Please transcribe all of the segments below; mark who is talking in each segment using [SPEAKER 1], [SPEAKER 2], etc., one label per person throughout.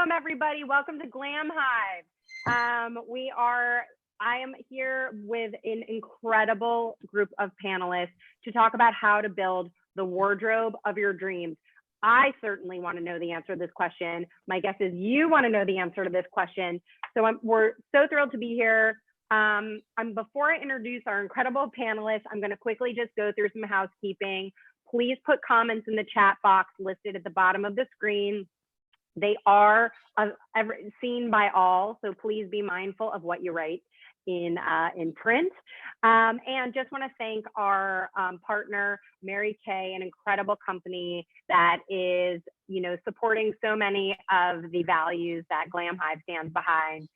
[SPEAKER 1] bum, everybody. Welcome to Glam Hive. I am here with an incredible group of panelists to talk about how to build the wardrobe of your dreams. I certainly want to know the answer to this question. My guess is you want to know the answer to this question. So we're so thrilled to be here. Before I introduce our incredible panelists, I'm going to quickly just go through some housekeeping. Please put comments in the chat box listed at the bottom of the screen. They are seen by all, so please be mindful of what you write in print. And just want to thank our partner, Mary Kay, an incredible company that is, supporting so many of the values that Glam Hive stands behind.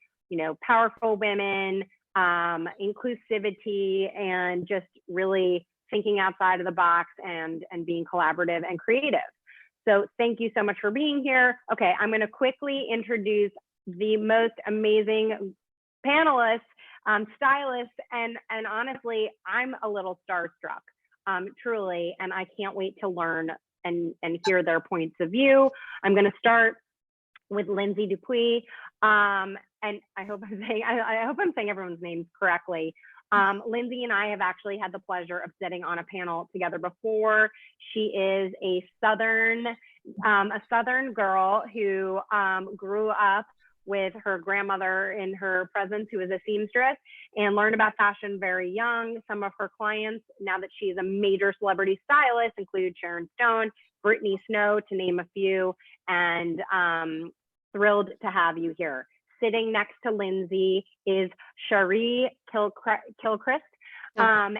[SPEAKER 1] Powerful women, inclusivity, and just really thinking outside of the box and being collaborative and creative. So thank you so much for being here. Okay, I'm going to quickly introduce the most amazing panelists, stylists, and honestly, I'm a little starstruck, truly, and I can't wait to learn and hear their points of view. I'm going to start with Lindsay Dupuis, and I hope I'm saying everyone's names correctly. Lindsay and I have actually had the pleasure of sitting on a panel together before. She is a Southern girl who grew up with her grandmother in her presence, who is a seamstress, and learned about fashion very young. Some of her clients, now that she's a major celebrity stylist, include Sharon Stone, Brittany Snow, to name a few, and thrilled to have you here. Sitting next to Lindsay is Cherie Kilchrist. And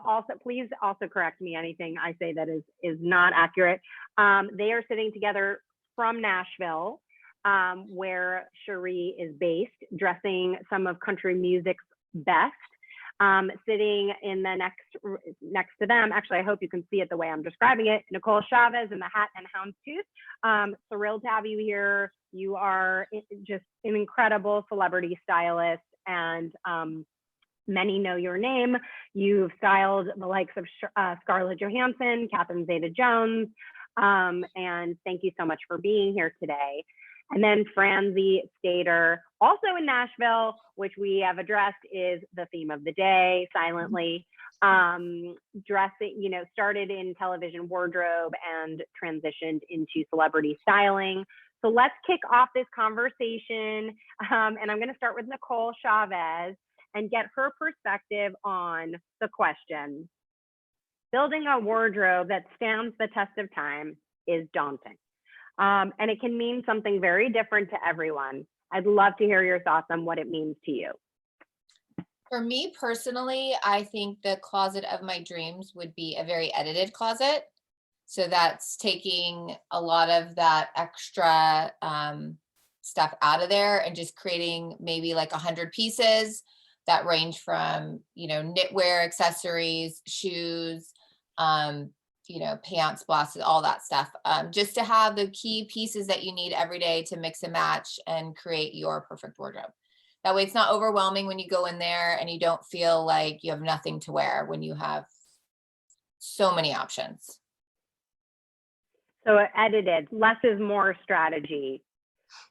[SPEAKER 1] also, please also correct me anything I say that is not accurate. They are sitting together from Nashville, where Cherie is based, dressing some of country music's best. Sitting in the next to them, actually, I hope you can see it the way I'm describing it, Nicole Chavez in the hat and houndstooth. Thrilled to have you here. You are just an incredible celebrity stylist, and many know your name. You've styled the likes of Scarlett Johansson, Catherine Zeta-Jones, and thank you so much for being here today. And then Franzi Stater, also in Nashville, which we have addressed is the theme of the day, silently. Dressing, started in television wardrobe and transitioned into celebrity styling. So let's kick off this conversation. And I'm going to start with Nicole Chavez and get her perspective on the question. Building a wardrobe that stands the test of time is daunting. And it can mean something very different to everyone. I'd love to hear your thoughts on what it means to you.
[SPEAKER 2] For me personally, I think the closet of my dreams would be a very edited closet. So that's taking a lot of that extra stuff out of there and just creating maybe like 100 pieces that range from, knitwear, accessories, shoes, pants, blouses, all that stuff, just to have the key pieces that you need every day to mix and match and create your perfect wardrobe. That way it's not overwhelming when you go in there and you don't feel like you have nothing to wear when you have so many options.
[SPEAKER 1] So edited, less is more strategy.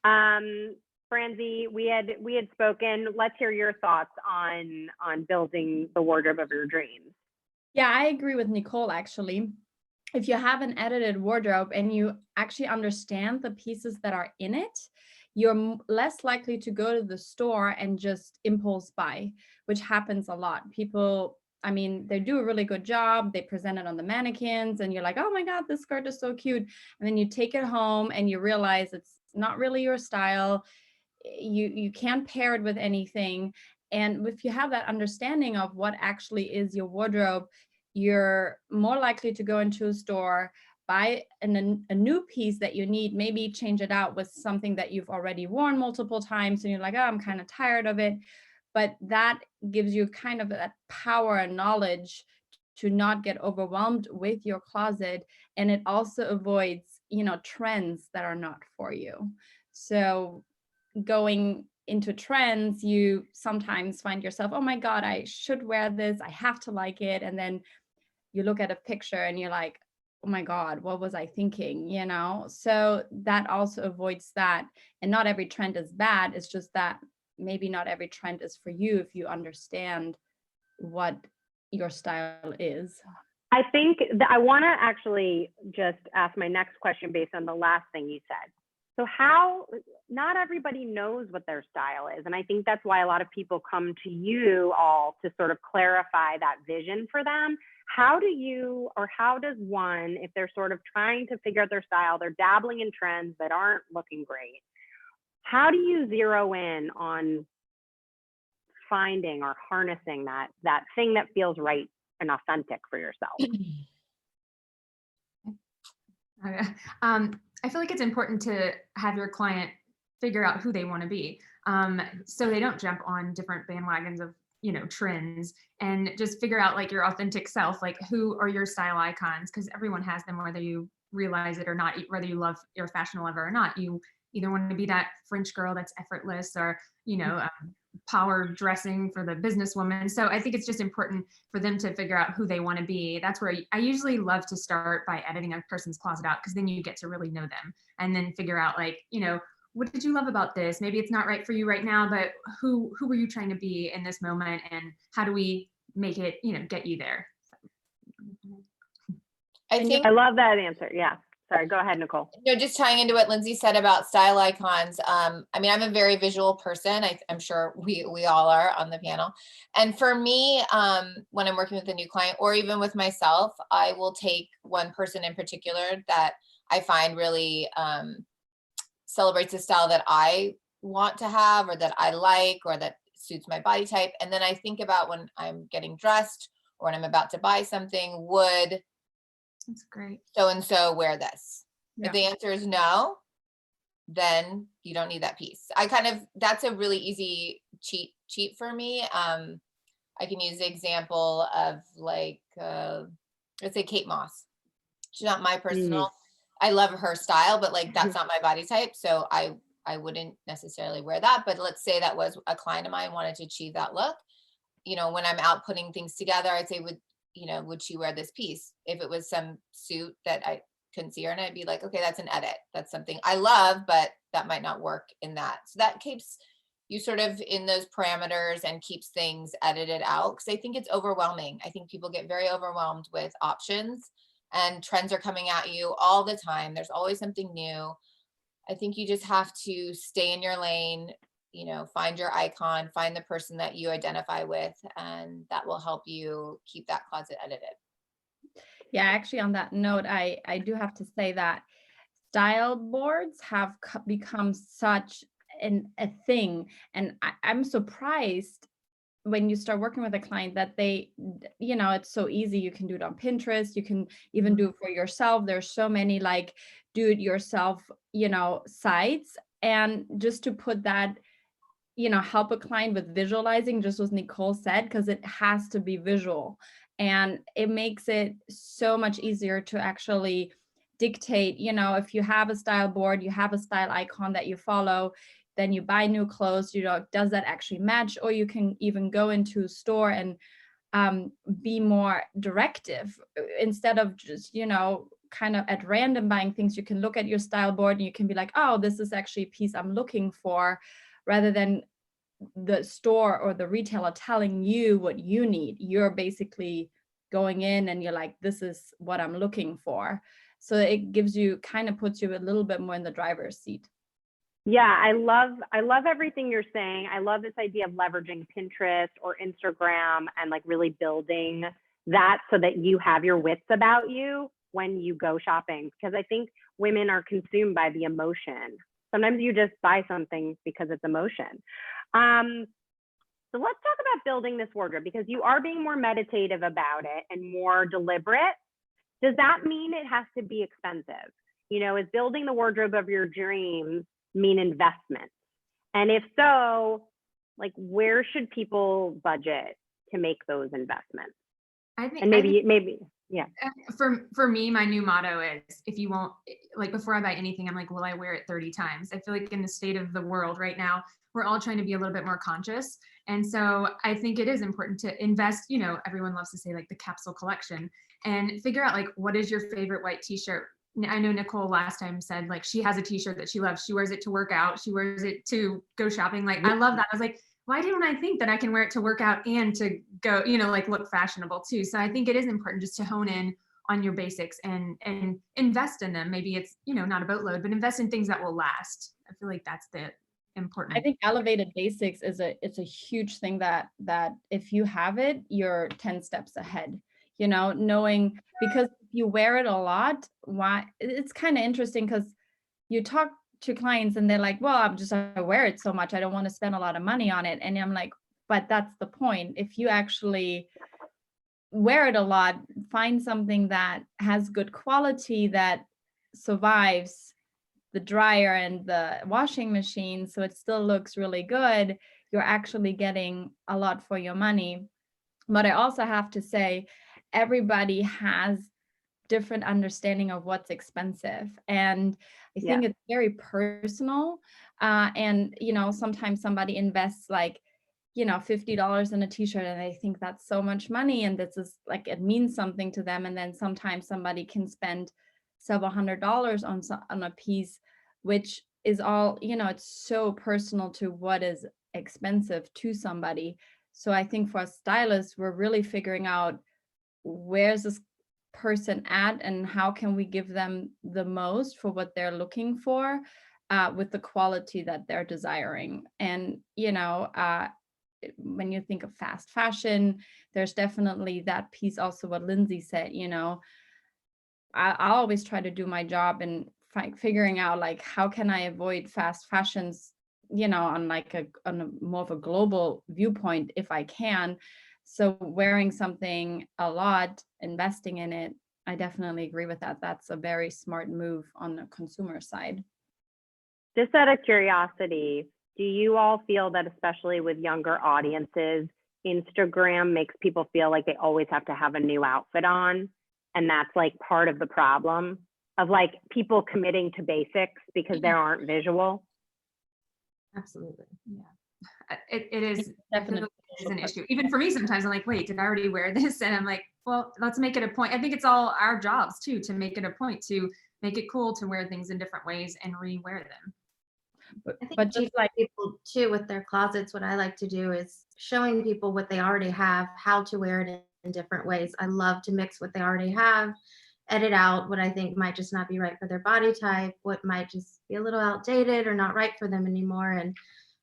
[SPEAKER 1] Franzi, we had spoken. Let's hear your thoughts on building the wardrobe of your dreams.
[SPEAKER 3] Yeah, I agree with Nicole, actually. If you have an edited wardrobe and you actually understand the pieces that are in it, you're less likely to go to the store and just impulse buy, which happens a lot. People, they do a really good job. They present it on the mannequins and you're like, oh my God, this skirt is so cute. And then you take it home and you realize it's not really your style. You can't pair it with anything. And if you have that understanding of what actually is your wardrobe, you're more likely to go into a store, buy a new piece that you need, maybe change it out with something that you've already worn multiple times. And you're like, oh, I'm kind of tired of it. But that gives you kind of that power and knowledge to not get overwhelmed with your closet. And it also avoids, trends that are not for you. So going into trends, you sometimes find yourself, oh my God, I should wear this. I have to like it. And then you look at a picture and you're like, oh my God, what was I thinking? You know, so that also avoids that. And not every trend is bad. It's just that maybe not every trend is for you if you understand what your style is.
[SPEAKER 1] I think that I want to actually just ask my next question based on the last thing you said. So how, not everybody knows what their style is. And I think that's why a lot of people come to you all to sort of clarify that vision for them. How do you, or how does one, if they're sort of trying to figure out their style, they're dabbling in trends that aren't looking great, how do you zero in on finding or harnessing that thing that feels right and authentic for yourself?
[SPEAKER 4] I feel like it's important to have your client figure out who they want to be, so they don't jump on different bandwagons of, trends, and just figure out like your authentic self, like who are your style icons, because everyone has them, whether you realize it or not, whether you love your fashion lover or not. You either want to be that French girl that's effortless, or power dressing for the businesswoman. So I think it's just important for them to figure out who they want to be. That's where I usually love to start by editing a person's closet out, because then you get to really know them and then figure out like, what did you love about this? Maybe it's not right for you right now, but who were you trying to be in this moment, and how do we make it, get you there?
[SPEAKER 2] I
[SPEAKER 1] love that answer. Yeah. Sorry, go ahead, Nicole.
[SPEAKER 2] Just tying into what Lindsay said about style icons. I'm a very visual person. I'm sure we all are on the panel. And for me, when I'm working with a new client or even with myself, I will take one person in particular that I find really celebrates a style that I want to have, or that I like, or that suits my body type. And then I think about when I'm getting dressed or when I'm about to buy something, would
[SPEAKER 4] That's great.
[SPEAKER 2] so-and-so wear this?
[SPEAKER 3] Yeah.
[SPEAKER 2] If the answer is no, then you don't need that piece. That's a really easy cheat for me. I can use the example of like, let's say Kate Moss. She's not my personal, I love her style, but like, that's not my body type. So I wouldn't necessarily wear that. But let's say that was a client of mine wanted to achieve that look. When I'm out putting things together, I'd say, would she wear this piece? If it was some suit that I couldn't see her in, I'd be like, okay, that's an edit. That's something I love, but that might not work in that. So that keeps you sort of in those parameters and keeps things edited out. Because I think it's overwhelming. I think people get very overwhelmed with options, and trends are coming at you all the time. There's always something new. I think you just have to stay in your lane, find your icon, find the person that you identify with, and that will help you keep that closet edited.
[SPEAKER 3] Yeah, actually, on that note, I do have to say that style boards have become such a thing. And I'm surprised when you start working with a client that they, it's so easy. You can do it on Pinterest. You can even do it for yourself. There's so many like do it yourself, sites. And just to put that, help a client with visualizing, just as Nicole said, because it has to be visual. And it makes it so much easier to actually dictate, if you have a style board, you have a style icon that you follow, then you buy new clothes, does that actually match? Or you can even go into a store and be more directive instead of just, kind of at random buying things. You can look at your style board and you can be like, oh, this is actually a piece I'm looking for, rather than the store or the retailer telling you what you need. You're basically going in and you're like, this is what I'm looking for. So it gives you, kind of puts you a little bit more in the driver's seat.
[SPEAKER 1] Yeah, I love everything you're saying. I love this idea of leveraging Pinterest or Instagram and like really building that so that you have your wits about you when you go shopping. Because I think women are consumed by the emotion. Sometimes you just buy something because it's emotion. So let's talk about building this wardrobe, because you are being more meditative about it and more deliberate. Does that mean it has to be expensive? Is building the wardrobe of your dreams mean investment? And if so, like, where should people budget to make those investments?
[SPEAKER 4] I think,
[SPEAKER 1] and maybe
[SPEAKER 4] For me, my new motto is, if you won't, like, before I buy anything, I'm like, will I wear it 30 times? I feel like in the state of the world right now, we're all trying to be a little bit more conscious. And so I think it is important to invest, everyone loves to say like the capsule collection, and figure out like, what is your favorite white t-shirt? I know Nicole last time said like she has a t-shirt that she loves. She wears it to work out. She wears it to go shopping. Like, I love that. I was like, why didn't I think that I can wear it to work out and to go, like look fashionable too? So I think it is important just to hone in on your basics and invest in them. Maybe it's, not a boatload, but invest in things that will last. I feel like that's the important.
[SPEAKER 3] I think elevated basics it's a huge thing that if you have it, you're 10 steps ahead, knowing, because if you wear it a lot, why it's kind of interesting, because you talk to clients and they're like, well, I wear it so much, I don't want to spend a lot of money on it. And I'm like, but that's the point. If you actually wear it a lot, find something that has good quality, that survives the dryer and the washing machine, so it still looks really good, you're actually getting a lot for your money. But I also have to say, everybody has different understanding of what's expensive, and I think it's very personal. And sometimes somebody invests like $50 in a t-shirt, and they think that's so much money, and this is like, it means something to them. And then sometimes somebody can spend several $100s on a piece, which is all, it's so personal to what is expensive to somebody. So I think for stylists, we're really figuring out, where's this person at and how can we give them the most for what they're looking for, with the quality that they're desiring. And when you think of fast fashion, there's definitely that piece also, what Lindsay said. I always try to do my job and figuring out like, how can I avoid fast fashions, on a more of a global viewpoint if I can. So wearing something a lot, investing in it, I definitely agree with that. That's a very smart move on the consumer side.
[SPEAKER 1] Just out of curiosity, do you all feel that, especially with younger audiences, Instagram makes people feel like they always have to have a new outfit on? And that's like part of the problem of like people committing to basics because they aren't visual?
[SPEAKER 4] Absolutely. Yeah. It is
[SPEAKER 3] Definitely
[SPEAKER 4] an issue. Even for me, sometimes I'm like, wait, did I already wear this? And I'm like, well, let's make it a point. I think it's all our jobs too, to make it a point to make it cool to wear things in different ways and re-wear them.
[SPEAKER 5] I think
[SPEAKER 3] But just like
[SPEAKER 5] people too with their closets, what I like to do is showing people what they already have, how to wear it in different ways. I love to mix what they already have, edit out what I think might just not be right for their body type, what might just be a little outdated or not right for them anymore. And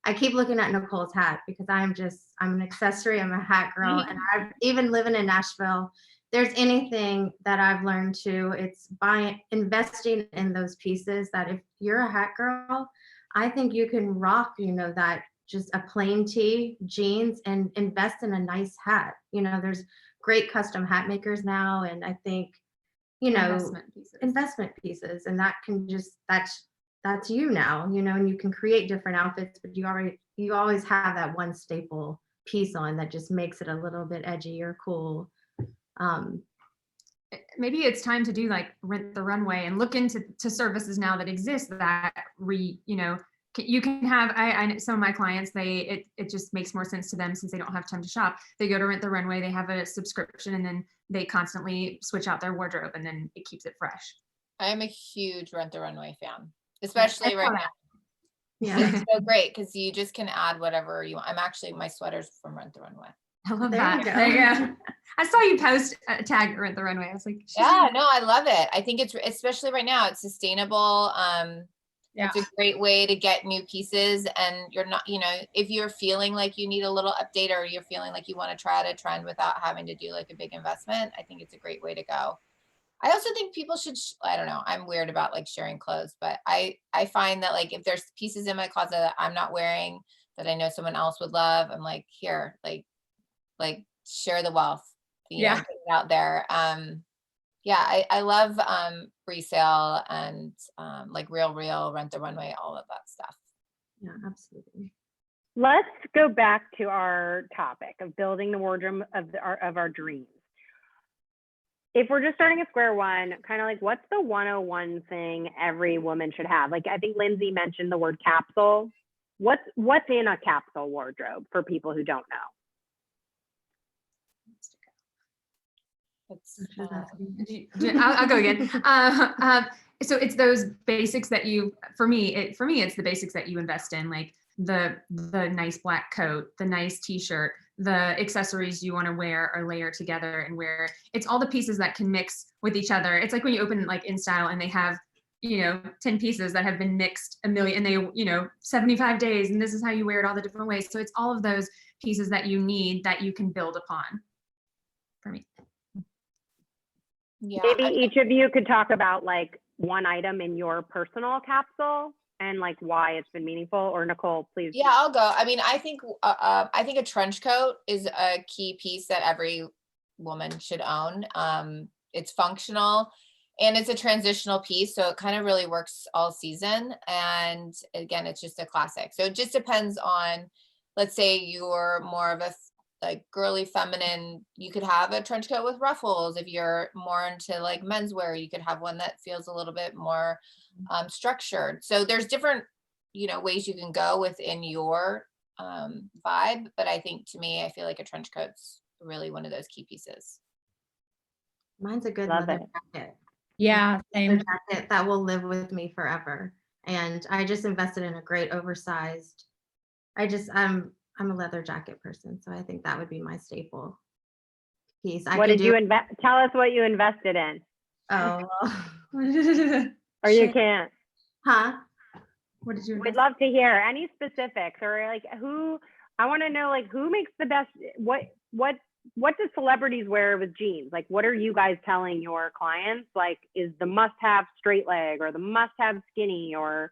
[SPEAKER 5] I keep looking at Nicole's hat because I'm an accessory, I'm a hat girl. And I've even living in Nashville, there's anything that I've learned to, it's investing in those pieces that if you're a hat girl, I think you can rock, that just a plain tee, jeans, and invest in a nice hat. There's great custom hat makers now. And I think, investment pieces, and that can just, that's you now, and you can create different outfits, but you always have that one staple piece on that just makes it a little bit edgy or cool.
[SPEAKER 4] Maybe it's time to do like Rent the Runway and look into services now that exist that you can have. I some of my clients, it just makes more sense to them since they don't have time to shop. They go to Rent the Runway, they have a subscription, and then they constantly switch out their wardrobe, and then it keeps it fresh.
[SPEAKER 2] I am a huge Rent the Runway fan, especially right now.
[SPEAKER 5] Yeah.
[SPEAKER 2] It's so great because you just can add whatever you want. my sweater's from Rent the Runway.
[SPEAKER 4] I love
[SPEAKER 5] There
[SPEAKER 4] that.
[SPEAKER 5] you go.
[SPEAKER 4] There you go. I saw you post a tag Rent the Runway. I was like,
[SPEAKER 2] Yeah, no, I love it. I think it's, especially right now, it's sustainable. It's a great way to get new pieces, and you're not, if you're feeling like you need a little update, or you're feeling like you want to try out a trend without having to do like a big investment, I think it's a great way to go. I also think people should, I don't know, I'm weird about like sharing clothes, but I find that like if there's pieces in my closet that I'm not wearing that I know someone else would love, I'm like, here, like share the wealth, put it out there. I love resale and like Real, Rent the Runway, all of that stuff.
[SPEAKER 5] Yeah, absolutely.
[SPEAKER 1] Let's go back to our topic of building the wardrobe of our dreams. if we're just starting at square one, kind of like what's the 101 thing every woman should have? Like I think Lindsay mentioned the word capsule. What's in a capsule wardrobe for people who don't know?
[SPEAKER 4] I'll go again. So it's those basics that for me, it's the basics that you invest in, like the nice black coat, the nice t-shirt, the accessories you want to wear or layer together and wear. It's all the pieces that can mix with each other. It's like when you open like InStyle and they have, 10 pieces that have been mixed a million, and they, 75 days, and this is how you wear it all the different ways. So it's all of those pieces that you need that you can build upon for me.
[SPEAKER 2] Yeah.
[SPEAKER 1] Maybe each of you could talk about like one item in your personal capsule and like why it's been meaningful. Or Nicole, please.
[SPEAKER 2] Yeah, I'll go. I mean, I think a trench coat is a key piece that every woman should own. It's functional and it's a transitional piece, so it kind of really works all season. And again, it's just a classic. So it just depends on, let's say you're more of a like girly feminine, you could have a trench coat with ruffles. If you're more into like menswear, you could have one that feels a little bit more structured. So there's different, ways you can go within your vibe. But I think to me, I feel like a trench coat's really one of those key pieces.
[SPEAKER 5] Mine's a good
[SPEAKER 1] Love
[SPEAKER 5] leather
[SPEAKER 1] it.
[SPEAKER 5] jacket.
[SPEAKER 3] Yeah,
[SPEAKER 5] Leather
[SPEAKER 3] same.
[SPEAKER 5] jacket that will live with me forever. And I just invested in a great oversized. I'm a leather jacket person, so I think that would be my staple piece.
[SPEAKER 1] What did you invest? Tell us what you invested in.
[SPEAKER 5] Oh,
[SPEAKER 1] Or you can't.
[SPEAKER 5] huh?
[SPEAKER 4] What did you
[SPEAKER 1] We'd love to hear any specifics, or like I want to know like who makes the best, what do celebrities wear with jeans? Like what are you guys telling your clients? Like is the must-have straight leg or the must-have skinny, or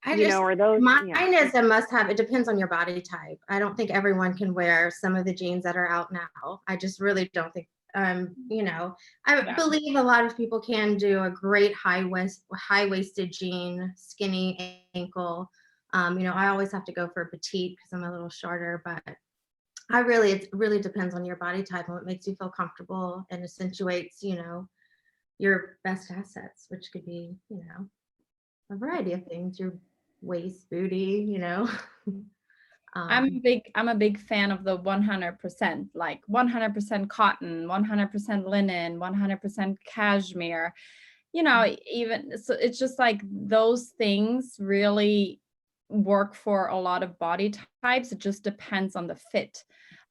[SPEAKER 1] or those?
[SPEAKER 5] Mine is a must-have. It depends on your body type. I don't think everyone can wear some of the jeans that are out now. I just really don't think. I believe a lot of people can do a great high-waisted jean, skinny ankle. I always have to go for a petite because I'm a little shorter, but it really depends on your body type and what makes you feel comfortable and accentuates, your best assets, which could be, a variety of things, your waist, booty,
[SPEAKER 3] I'm a big fan of the 100%, like 100% cotton, 100% linen, 100% cashmere, even so it's just like those things really work for a lot of body types. It just depends on the fit.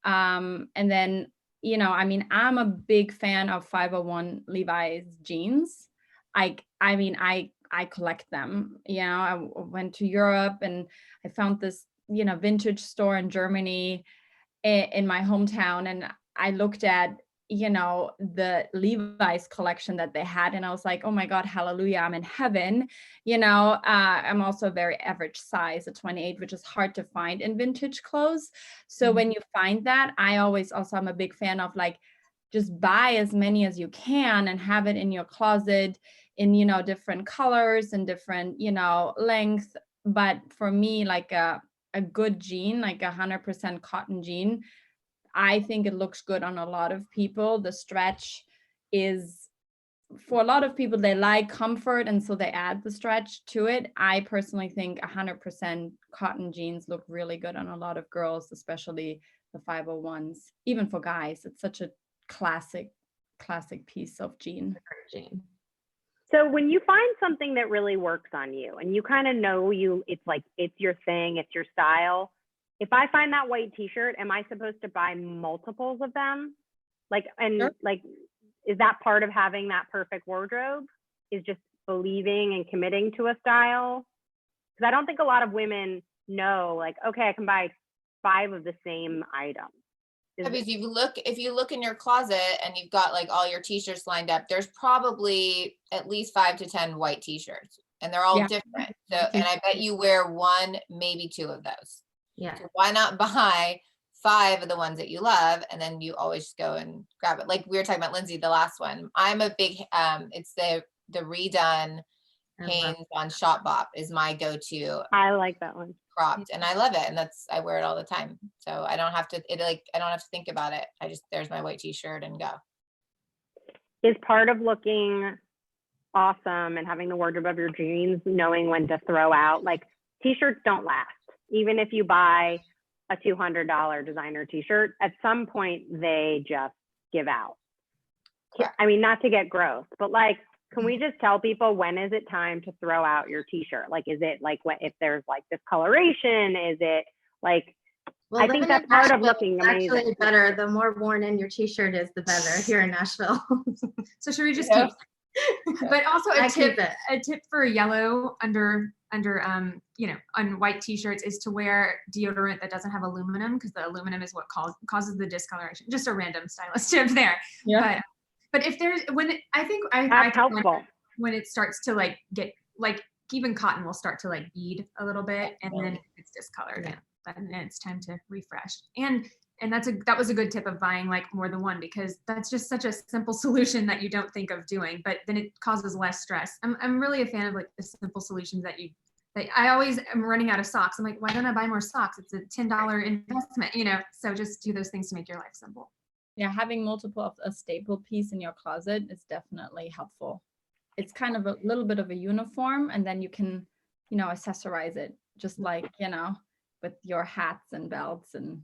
[SPEAKER 3] And then, I'm a big fan of 501 Levi's jeans. I collect them. I went to Europe and I found this, vintage store in Germany in my hometown. And I looked at, the Levi's collection that they had. And I was like, oh my God, hallelujah, I'm in heaven. I'm also a very average size, a 28, which is hard to find in vintage clothes. So when you find that, I'm a big fan of like, just buy as many as you can and have it in your closet in, different colors and different, length. But for me, like a good jean, like 100% cotton jean, I think it looks good on a lot of people. The stretch is, for a lot of people, they like comfort, and so they add the stretch to it. I personally think 100% cotton jeans look really good on a lot of girls, especially the 501s. Even for guys, it's such a classic piece of jean.
[SPEAKER 1] So when you find something that really works on you and you kind of know it's your thing, it's your style. If I find that white t-shirt, am I supposed to buy multiples of them? Sure. Is that part of having that perfect wardrobe? Is just believing and committing to a style? Because I don't think a lot of women know, like, okay, I can buy 5 of the same item.
[SPEAKER 2] Because if you look in your closet and you've got like all your t-shirts lined up, there's probably at least 5 to 10 white t-shirts, and they're all different. So, and I bet you wear 1, maybe 2 of those.
[SPEAKER 5] Yeah. So
[SPEAKER 2] why not buy 5 of the ones that you love, and then you always just go and grab it? Like we were talking about Lindsay, the last one. I'm a big it's the redone Hanes on Shopbop is my go-to.
[SPEAKER 1] I like that one.
[SPEAKER 2] Cropped, and I love it, and I wear it all the time, so I don't have to think about it. There's my white t-shirt and go.
[SPEAKER 1] is part of looking awesome and having the wardrobe of your dreams, knowing when to throw out. Like, t-shirts don't last. Even if you buy a $200 designer t-shirt, at some point they just give out.
[SPEAKER 2] Correct.
[SPEAKER 1] I mean, not to get gross, but like, can we just tell people when is it time to throw out your t-shirt? Like, is it like if there's like discoloration? Is it like,
[SPEAKER 5] Well,
[SPEAKER 1] I think
[SPEAKER 5] living in
[SPEAKER 1] that's part of
[SPEAKER 5] Nashville
[SPEAKER 1] looking
[SPEAKER 5] is
[SPEAKER 1] amazing.
[SPEAKER 5] actually better. The more worn in your t-shirt is, the better here in Nashville.
[SPEAKER 4] So should we just
[SPEAKER 2] Yeah.
[SPEAKER 4] keep? But also
[SPEAKER 5] I keep it.
[SPEAKER 4] a tip for yellow under on white t-shirts is to wear deodorant that doesn't have aluminum, because the aluminum is what causes the discoloration. Just a random stylist tip there.
[SPEAKER 3] Yeah.
[SPEAKER 4] But if there's I think
[SPEAKER 1] That's helpful.
[SPEAKER 4] when it starts to like get like, even cotton will start to like bead a little bit, and then it's discolored.
[SPEAKER 5] Yeah.
[SPEAKER 4] And it's time to refresh. And that was a good tip of buying like more than one, because that's just such a simple solution that you don't think of doing, but then it causes less stress. I'm really a fan of like the simple solutions that I always am running out of socks. I'm like, why don't I buy more socks? It's a $10 investment, so just do those things to make your life simple.
[SPEAKER 3] Yeah, having multiple of a staple piece in your closet is definitely helpful. It's kind of a little bit of a uniform, and then you can, accessorize it just like, with your hats and belts and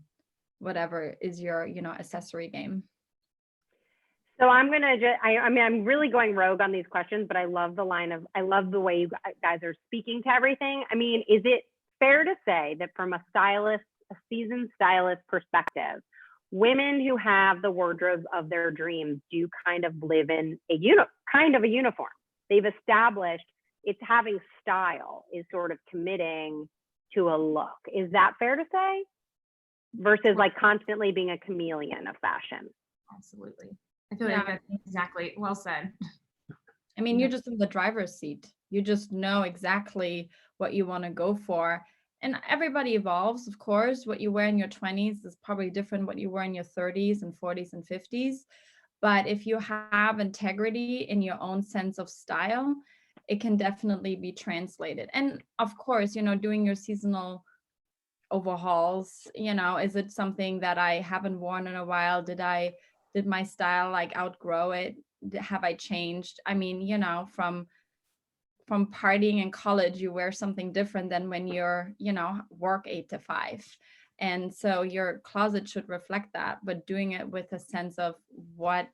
[SPEAKER 3] whatever is your, accessory game.
[SPEAKER 1] So I'm gonna just, I mean, I'm really going rogue on these questions, but I love the way you guys are speaking to everything. I mean, is it fair to say that from a seasoned stylist perspective, women who have the wardrobes of their dreams do kind of live in a uniform? They've established it's having style is sort of committing to a look. Is that fair to say? Versus like constantly being a chameleon of fashion.
[SPEAKER 4] Absolutely. I feel like that's exactly well said.
[SPEAKER 3] I mean, you're just in the driver's seat. You just know exactly what you want to go for. And everybody evolves, of course. What you wear in your 20s is probably different what you wear in your 30s and 40s and 50s. But if you have integrity in your own sense of style, it can definitely be translated. And of course, doing your seasonal overhauls, is it something that I haven't worn in a while? Did my style like outgrow it? Have I changed? I mean, from partying in college, you wear something different than when you're, work 8 to 5. And so your closet should reflect that, but doing it with a sense of what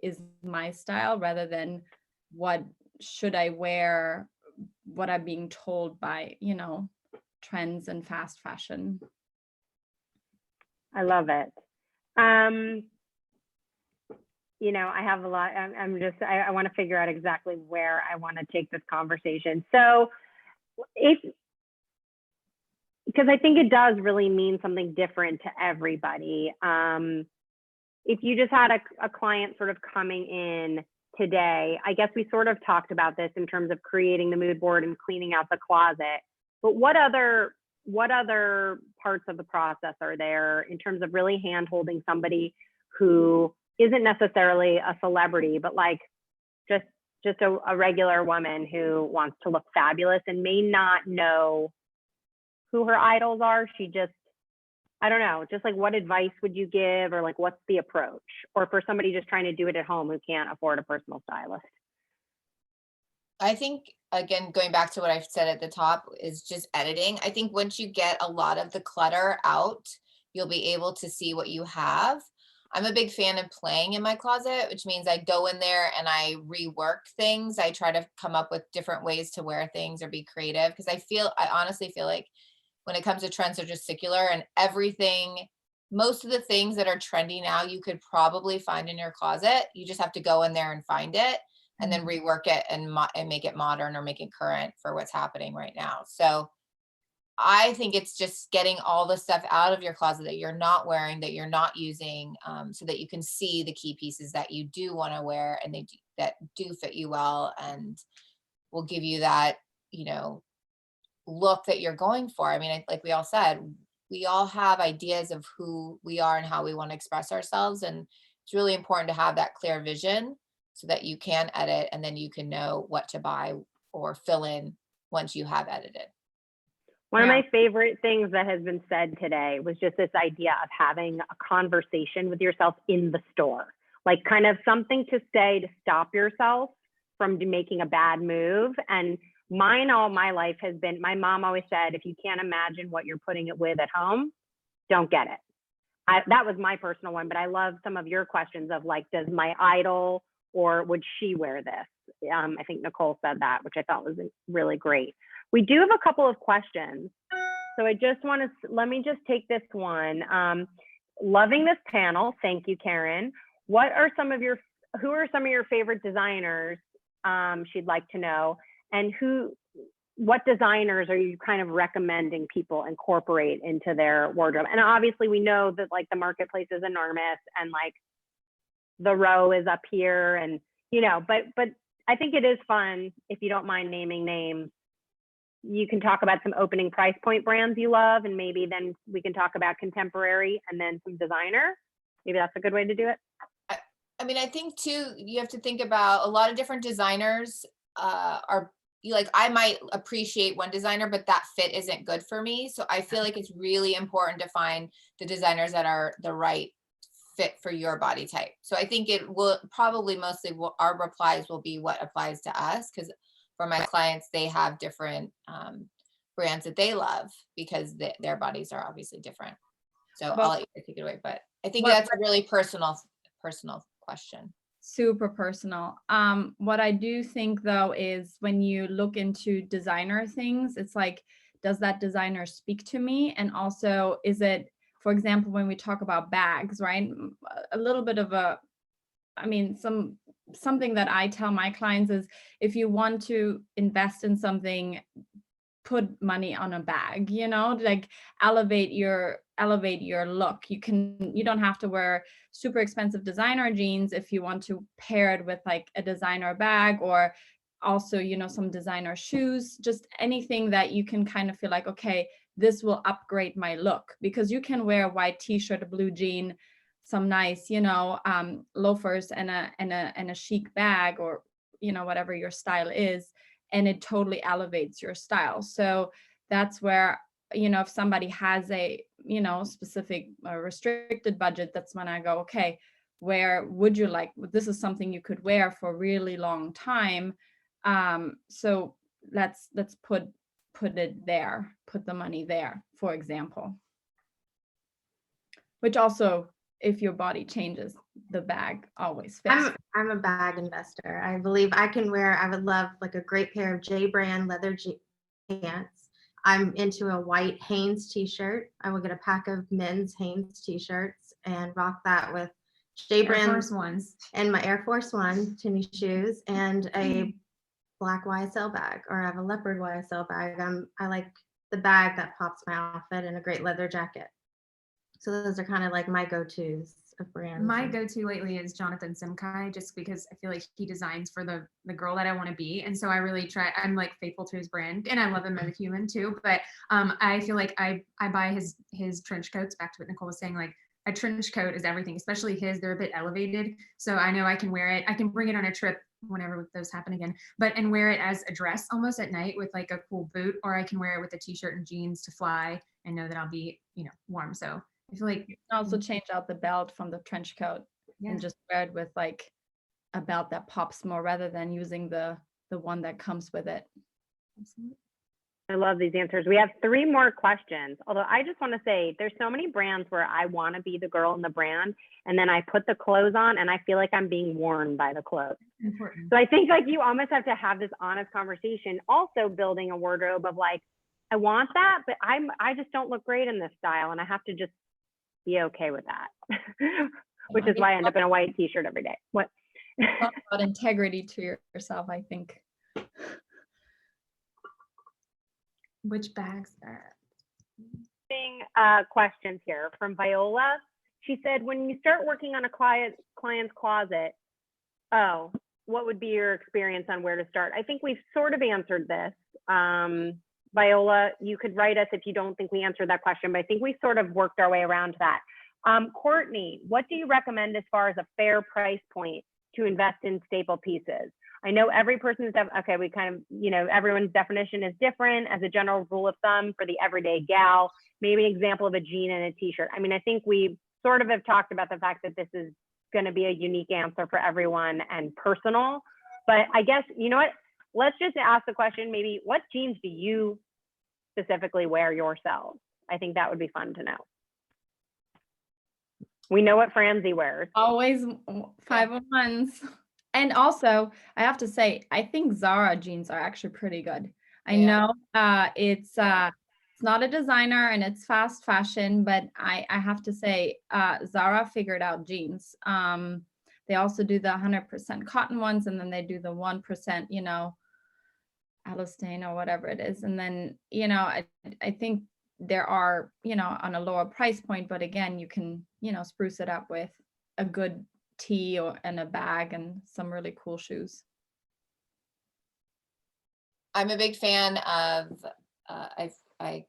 [SPEAKER 3] is my style rather than what should I wear, what I'm being told by, trends and fast fashion.
[SPEAKER 1] I love it. I have a lot, I want to figure out exactly where I want to take this conversation. So because I think it does really mean something different to everybody. If you just had a client sort of coming in today, I guess we sort of talked about this in terms of creating the mood board and cleaning out the closet, but what other parts of the process are there in terms of really hand-holding somebody who isn't necessarily a celebrity, but like just a regular woman who wants to look fabulous and may not know who her idols are? She just, I don't know, just like what advice would you give, or like what's the approach? Or for somebody just trying to do it at home who can't afford a personal stylist?
[SPEAKER 2] I think, again, going back to what I've said at the top, is just editing. I think once you get a lot of the clutter out, you'll be able to see what you have. I'm a big fan of playing in my closet, which means I go in there and I rework things. I try to come up with different ways to wear things or be creative, because I honestly feel like when it comes to trends, they're just secular, and most of the things that are trendy now, you could probably find in your closet. You just have to go in there and find it, and then rework it and make it modern or make it current for what's happening right now. So I think it's just getting all the stuff out of your closet that you're not wearing, that you're not using, so that you can see the key pieces that you do want to wear, and that do fit you well and will give you that, look that you're going for. I mean, like we all said, we all have ideas of who we are and how we want to express ourselves. And it's really important to have that clear vision so that you can edit, and then you can know what to buy or fill in once you have edited.
[SPEAKER 1] One of my favorite things that has been said today was just this idea of having a conversation with yourself in the store. like kind of something to say to stop yourself from making a bad move. And mine all my life has been, my mom always said, if you can't imagine what you're putting it with at home, don't get it. That was my personal one, but I love some of your questions of like, does my idol or would she wear this? I think Nicole said that, which I thought was really great. We do have a couple of questions. So I just want to, let me just take this one. Loving this panel. Thank you, Karen. Who are some of your favorite designers? She'd like to know. And what designers are you kind of recommending people incorporate into their wardrobe? And obviously we know that like the marketplace is enormous and like the row is up here and, you know, but I think it is fun, if you don't mind naming names, you can talk about some opening price point brands you love, and maybe then we can talk about contemporary and then some designer. Maybe that's a good way to do it.
[SPEAKER 2] I mean, I think too, you have to think about a lot of different designers are like, I might appreciate one designer, but that fit isn't good for me. So I feel like it's really important to find the designers that are the right fit for your body type. So I think it will probably mostly our replies will be what applies to us, because for my clients, they have different brands that they love because their bodies are obviously different. So I'll let you take it away, but I think that's a really personal question.
[SPEAKER 3] Super personal. What I do think though is when you look into designer things, it's like, does that designer speak to me? And also, is it, for example, when we talk about bags, right? A little bit of something that I tell my clients is, if you want to invest in something, put money on a bag, you know, like elevate your look. You don't have to wear super expensive designer jeans if you want to pair it with like a designer bag, or also, you know, some designer shoes, just anything that you can kind of feel like, okay, this will upgrade my look, because you can wear a white t-shirt, a blue jean, some nice, you know, loafers and a chic bag, or, you know, whatever your style is, and it totally elevates your style. So that's where, you know, if somebody has a, you know, specific restricted budget, that's when I go, okay, where would you like, this is something you could wear for a really long time. So let's put it there, put the money there, for example. Which also, if your body changes, the bag always fits.
[SPEAKER 5] I'm a bag investor. I believe I would love like a great pair of J brand leather pants. I'm into a white Hanes t-shirt. I will get a pack of men's Hanes t-shirts and rock that with J brand
[SPEAKER 4] Air Force Ones
[SPEAKER 5] and my Air Force One tennis shoes and a black YSL bag, or I have a leopard YSL bag. I like the bag that pops my outfit, and a great leather jacket. So those are kind of like my go-tos of brands.
[SPEAKER 4] My go-to lately is Jonathan Simkai, just because I feel like he designs for the girl that I want to be. And so I really try, I'm like faithful to his brand, and I love him as a human too. But I feel like I buy his trench coats, back to what Nicole was saying, like a trench coat is everything, especially his, they're a bit elevated. So I know I can wear it. I can bring it on a trip whenever those happen again, and wear it as a dress almost at night with like a cool boot, or I can wear it with a t-shirt and jeans to fly and know that I'll be, you know, warm. So I feel like
[SPEAKER 3] you can also change out the belt from the trench coat and just wear it with like a belt that pops more, rather than using the one that comes with it.
[SPEAKER 4] Absolutely.
[SPEAKER 1] I love these answers. We have 3 more questions. Although I just want to say, there's so many brands where I want to be the girl in the brand, and then I put the clothes on and I feel like I'm being worn by the clothes.
[SPEAKER 4] Important.
[SPEAKER 1] So I think like you almost have to have this honest conversation. Also building a wardrobe of like, I want that, but I just don't look great in this style, and I have to just be okay with that. Which is why I end up in a white t-shirt every day. What?
[SPEAKER 3] Talk about integrity to yourself, I think.
[SPEAKER 4] Which bags are?
[SPEAKER 1] Questions here from Viola. She said, when you start working on a client's closet, what would be your experience on where to start? I think we've sort of answered this. Viola, you could write us if you don't think we answered that question, but I think we sort of worked our way around that. Courtney, what do you recommend as far as a fair price point to invest in staple pieces? I know every person's, we kind of, you know, everyone's definition is different. As a general rule of thumb for the everyday gal, maybe an example of a jean and a t-shirt. I mean, I think we sort of have talked about the fact that this is going to be a unique answer for everyone and personal. But I guess, you know what, let's just ask the question, maybe what jeans do you specifically wear yourselves? I think that would be fun to know. We know what Franzi wears.
[SPEAKER 3] Always 501s. And also, I have to say, I think Zara jeans are actually pretty good. I know it's not a designer and it's fast fashion, but I have to say, Zara figured out jeans. They also do the 100% cotton ones, and then they do the 1%, you know, elastane or whatever it is. And then, you know, I think there are, you know, on a lower price point, but again, you can, you know, spruce it up with a good tee and a bag and some really cool shoes.
[SPEAKER 2] I'm a big fan of, I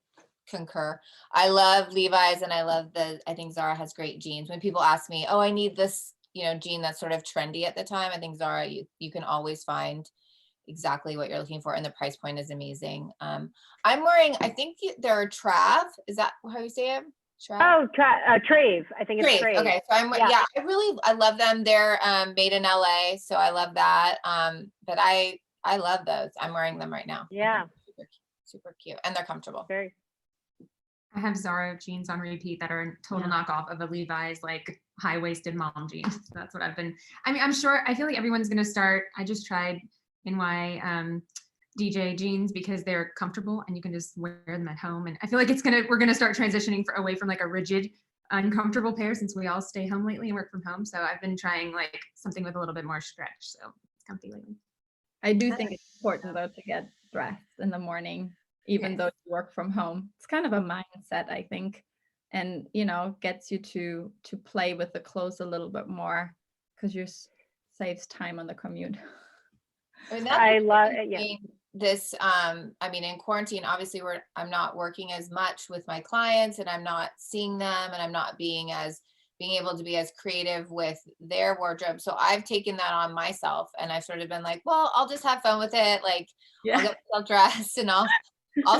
[SPEAKER 2] concur. I love Levi's, and I think Zara has great jeans. When people ask me, oh, I need this, you know, jean that's sort of trendy at the time, I think Zara, you can always find exactly what you're looking for, and the price point is amazing. I'm wearing, I think they're Trav. Is that how you say it? Trav?
[SPEAKER 1] Oh, Trave. I think it's Trave.
[SPEAKER 2] Okay, so I love them. They're made in LA, so I love that. But I love those. I'm wearing them right now.
[SPEAKER 1] Yeah.
[SPEAKER 2] Super cute, and they're comfortable.
[SPEAKER 1] Very.
[SPEAKER 4] I have Zara jeans on repeat that are a total knockoff of a Levi's like high-waisted mom jeans. That's what I've been, I mean, I'm sure, I feel like everyone's gonna start, I just tried NY DJ jeans because they're comfortable and you can just wear them at home. And I feel like we're gonna start transitioning away from like a rigid, uncomfortable pair, since we all stay home lately and work from home. So I've been trying like something with a little bit more stretch. So it's comfy lately.
[SPEAKER 3] I do think it's important though to get dressed in the morning, even though you work from home. It's kind of a mindset, I think, and you know, gets you to play with the clothes a little bit more, because you saves time on the commute.
[SPEAKER 2] I mean,
[SPEAKER 1] I love it. Yeah.
[SPEAKER 2] This, I mean, in quarantine, obviously I'm not working as much with my clients, and I'm not seeing them, and I'm not being able to be as creative with their wardrobe. So I've taken that on myself, and I've sort of been like, well, I'll just have fun with it. Like I'll get myself dressed, and I'll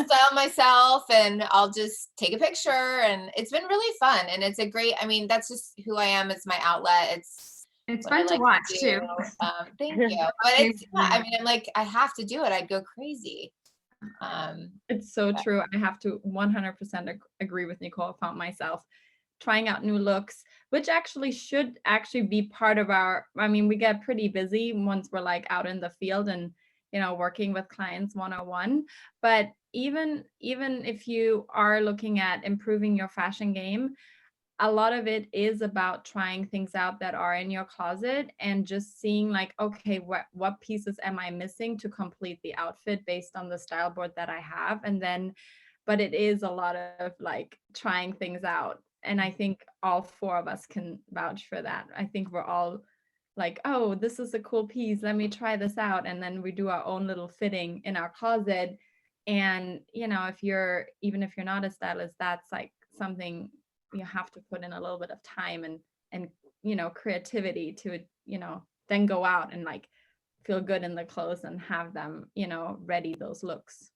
[SPEAKER 2] style myself, and I'll just take a picture, and it's been really fun. And it's a great, I mean, that's just who I am. It's my outlet.
[SPEAKER 4] It's fun to watch too.
[SPEAKER 2] Thank you. But I mean, I'm like, I have to do it. I'd go crazy.
[SPEAKER 3] It's so true. I have to 100% agree with Nicole. I found myself trying out new looks, which should be part of I mean, we get pretty busy once we're like out in the field and, you know, working with clients one-on-one. But even if you are looking at improving your fashion game, a lot of it is about trying things out that are in your closet and just seeing like, okay, what pieces am I missing to complete the outfit based on the style board that I have. And then, but it is a lot of like trying things out. And I think all four of us can vouch for that. I think we're all like, oh, this is a cool piece, let me try this out. And then we do our own little fitting in our closet. And, you know, even if you're not a stylist, that's like something you have to put in a little bit of time and you know, creativity to, you know, then go out and like feel good in the clothes and have them, you know, ready those looks.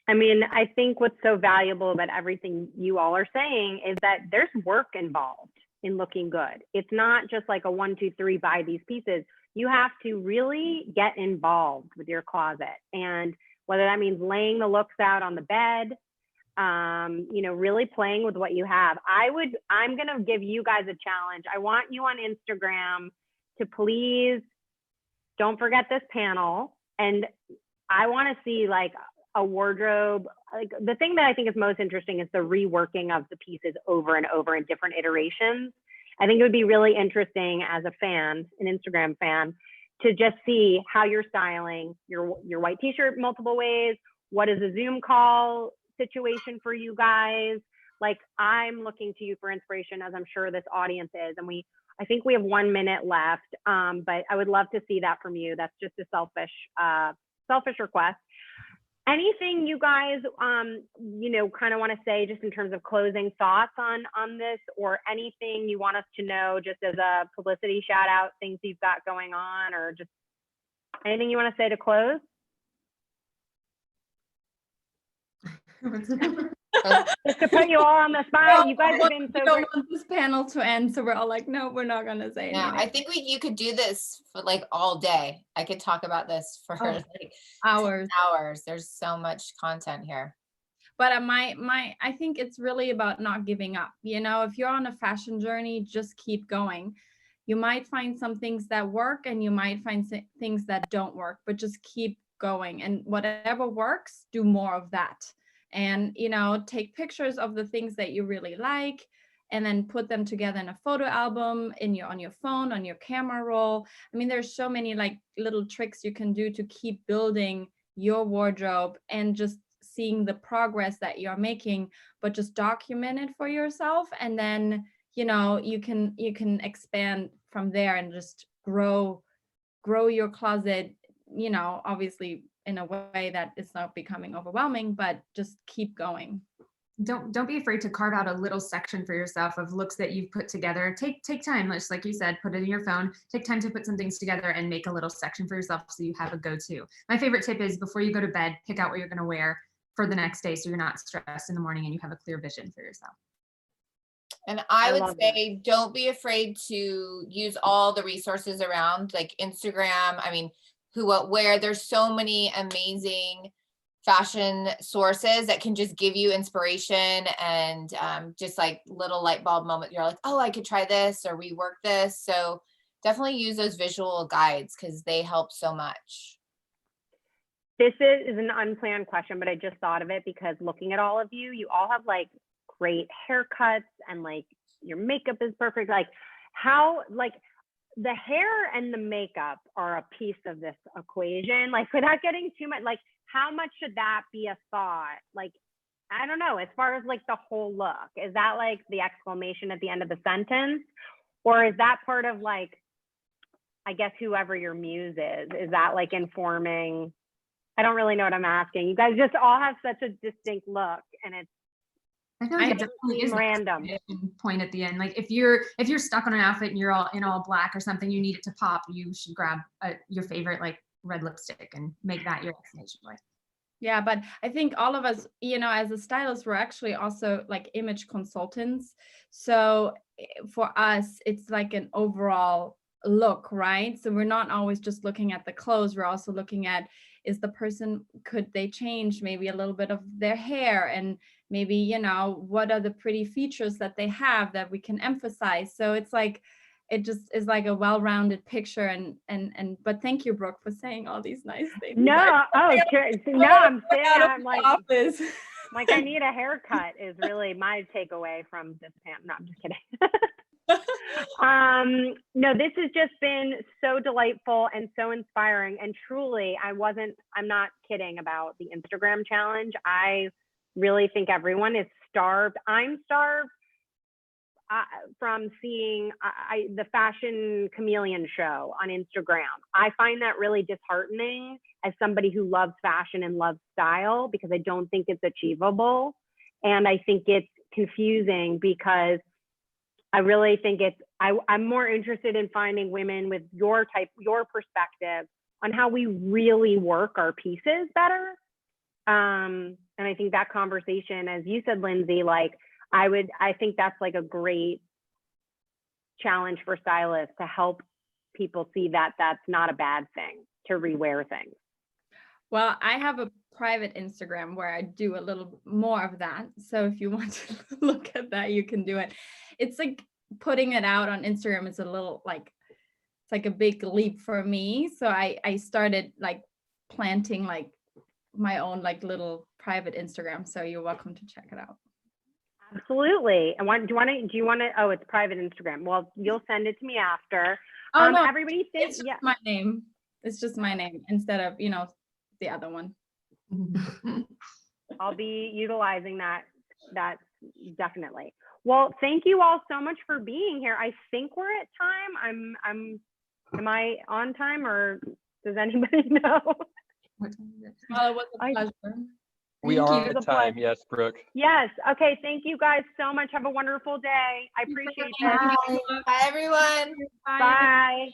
[SPEAKER 1] I mean, I think what's so valuable about everything you all are saying is that there's work involved in looking good. It's not just like a 1, 2, 3, buy these pieces. You have to really get involved with your closet, and whether that means laying the looks out on the bed, you know, really playing with what you have. I'm going to give you guys a challenge. I want you on Instagram to please don't forget this panel. And I want to see like a wardrobe. Like the thing that I think is most interesting is the reworking of the pieces over and over in different iterations. I think it would be really interesting as a fan, an Instagram fan, to just see how you're styling your white t-shirt multiple ways. What is a Zoom call situation for you guys? Like, I'm looking to you for inspiration, as I'm sure this audience is. And I think we have 1 minute left, but I would love to see that from you. That's just a selfish request. Anything you guys, you know, kind of want to say just in terms of closing thoughts on this, or anything you want us to know just as a publicity shout out, things you've got going on, or just anything you want to say to close? Just to put you all on the spot, you guys have been so
[SPEAKER 3] We don't
[SPEAKER 1] great.
[SPEAKER 3] want this panel to end, so we're all like, no, we're not gonna say
[SPEAKER 2] Yeah,
[SPEAKER 3] anything.
[SPEAKER 2] I think you could do this for like all day. I could talk about this for
[SPEAKER 3] Oh,
[SPEAKER 2] like
[SPEAKER 3] Hours.
[SPEAKER 2] hours. There's so much content here.
[SPEAKER 3] But I think it's really about not giving up. You know, if you're on a fashion journey, just keep going. You might find some things that work and you might find things that don't work, but just keep going. And whatever works, do more of that. And, you know, take pictures of the things that you really like and then put them together in a photo album on your phone, on your camera roll. I mean, there's so many like little tricks you can do to keep building your wardrobe and just seeing the progress that you're making, but just document it for yourself. And then, you know, you can expand from there and just grow your closet, you know, obviously in a way that it's not becoming overwhelming, but just keep going.
[SPEAKER 4] Don't be afraid to carve out a little section for yourself of looks that you've put together. Take time, just like you said, put it in your phone, take time to put some things together and make a little section for yourself so you have a go-to. My favorite tip is before you go to bed, pick out what you're going to wear for the next day so you're not stressed in the morning and you have a clear vision for yourself.
[SPEAKER 2] And I would
[SPEAKER 1] love
[SPEAKER 2] say, don't be afraid to use all the resources around, like Instagram. I mean, who, what, where. There's so many amazing fashion sources that can just give you inspiration and just like little light bulb moment. You're like, oh, I could try this or rework this. So definitely use those visual guides because they help so much.
[SPEAKER 1] This is an unplanned question, but I just thought of it because looking at all of you, you all have like great haircuts and like your makeup is perfect. Like how, like the hair and the makeup are a piece of this equation. Like without getting too much, like how much should that be a thought? Like, I don't know, as far as like the whole look, is that like the exclamation at the end of the sentence? Or is that part of like, I guess whoever your muse is that like informing? I don't really know what I'm asking. You guys just all have such a distinct look and it's
[SPEAKER 4] I feel like it definitely is
[SPEAKER 1] random
[SPEAKER 4] point at the end. Like if you're stuck on an outfit and you're all in all black or something, you need it to pop. You should grab your favorite like red lipstick and make that your exclamation point.
[SPEAKER 3] Yeah, but I think all of us, you know, as a stylist, we're actually also like image consultants. So for us, it's like an overall look, right? So we're not always just looking at the clothes. We're also looking at, is the person, could they change maybe a little bit of their hair and maybe, you know, what are the pretty features that they have that we can emphasize? So it's like, it just is like a well-rounded picture and but thank you, Brooke, for saying all these nice things.
[SPEAKER 1] no, I'm saying I'm like
[SPEAKER 3] office.
[SPEAKER 1] like I need a haircut is really my takeaway from this panel. No, I'm just kidding. No, this has just been so delightful and so inspiring. And truly, I'm not kidding about the Instagram challenge. I really think everyone is starved. I'm starved from seeing the Fashion Chameleon show on Instagram. I find that really disheartening as somebody who loves fashion and loves style because I don't think it's achievable. And I think it's confusing because I really think I'm more interested in finding women with your perspective on how we really work our pieces better. And I think that conversation, as you said, Lindsay, like I think that's like a great challenge for stylists to help people see that that's not a bad thing to rewear things.
[SPEAKER 3] Well, I have a private Instagram where I do a little more of that. So if you want to look at that, you can do it. It's like putting it out on Instagram is a little like, it's like a big leap for me. So I started like planting like my own like little private Instagram. So you're welcome to check it out.
[SPEAKER 1] Absolutely. And do you want to, oh, it's private Instagram. Well, you'll send it to me after.
[SPEAKER 3] Oh, no,
[SPEAKER 1] everybody thinks,
[SPEAKER 3] it's just my name. It's just my name instead of, you know, the other one.
[SPEAKER 1] I'll be utilizing that definitely. Well, thank you all so much for being here. I think we're at time. Am I on time or does anybody know?
[SPEAKER 3] Well, it was a pleasure.
[SPEAKER 6] We are at time, yes, Brooke.
[SPEAKER 1] Yes. Okay. Thank you guys so much. Have a wonderful day. I appreciate it.
[SPEAKER 2] Bye, everyone.
[SPEAKER 1] Bye.